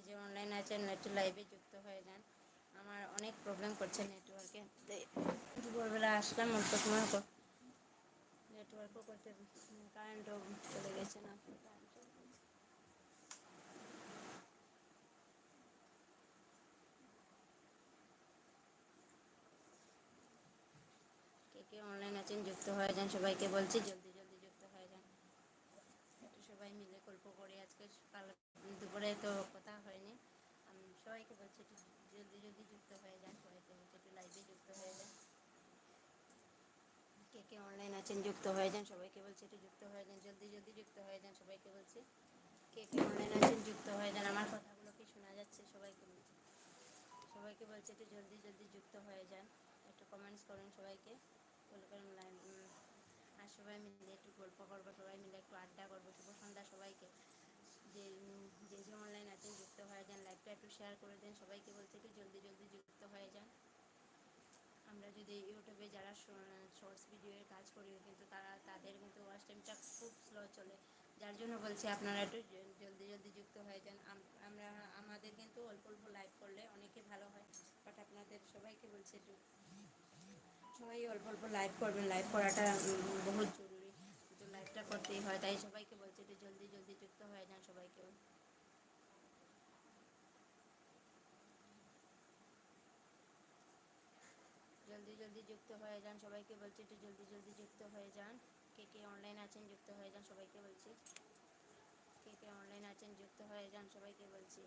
যে অনলাইন আছেন একটু লাইভে যুক্ত হয়ে যান। আমার অনেক প্রবলেম করছে নেটওয়ার্কে, দুপুরবেলা আসলাম অল্প সময় নেটওয়ার্কও করতে, কারেন্টও চলে গেছে না। কে কে অনলাইন আছেন যুক্ত হয়ে যান, সবাইকে বলছি জলদি জলদি যুক্ত হয়ে যান। একটু সবাই মিলে গল্প করি, আজকে কাল দুপুরে তো কথা হয়নি। আমি সবাইকে বলছি একটু জলদি জলদি যুক্ত হয়ে যান, সবাইকে বলছি একটু লাইভে যুক্ত হয়ে যান। কে কে অনলাইন আছেন যুক্ত হয়ে যান, সবাইকে বলছি একটু যুক্ত হয়ে যান, জলদি জলদি যুক্ত হয়ে যান, সবাইকে বলছি কে কে অনলাইন আছেন যুক্ত হয়ে যান। আমার কথাগুলো কি শোনা যাচ্ছে? সবাইকে বলছি একটু জলদি জলদি যুক্ত হয়ে যান, একটু কমেন্টস করুন, সবাইকে বলবেন আর সবাই মিলে একটু গল্প করবো, সবাই মিলে একটু আড্ডা করবো। শুভ সন্ধ্যা সবাইকে। যে যে যে অনলাইন আছেন যুক্ত হয়ে যান, লাইভটা একটু শেয়ার করে দেন, সবাইকে বলছি একটু জলদি জলদি যুক্ত হয়ে যান। আমরা যদি ইউটিউবে যারা শর্টস ভিডিওর কাজ করি, কিন্তু তাদের কিন্তু ওয়াচ টাইমটা খুব স্লো চলে, যার জন্য বলছি আপনারা একটু জলদি জলদি যুক্ত হয়ে যান। আমরা আমাদের কিন্তু অল্প অল্প লাইভ করলে অনেকে ভালো হয়, বাট আপনাদের সবাইকে বলছি একটু সবাই অল্প অল্প লাইভ করবেন, লাইভ করাটা বহুত জরুরি, কিন্তু লাইভটা করতেই হয়, তাই সবাইকে বলছি একটু জলদি জলদি যুক্ত হয়ে যান। সবাইকে জলদি জলদি যুক্ত হয়ে যান, সবাইকে বলছি একটু জলদি জলদি যুক্ত হয়ে যান। কে কে অনলাইন আছেন যুক্ত হয়ে যান, সবাইকে বলছি কে কে অনলাইন আছেন যুক্ত হয়ে যান, সবাইকে বলছি।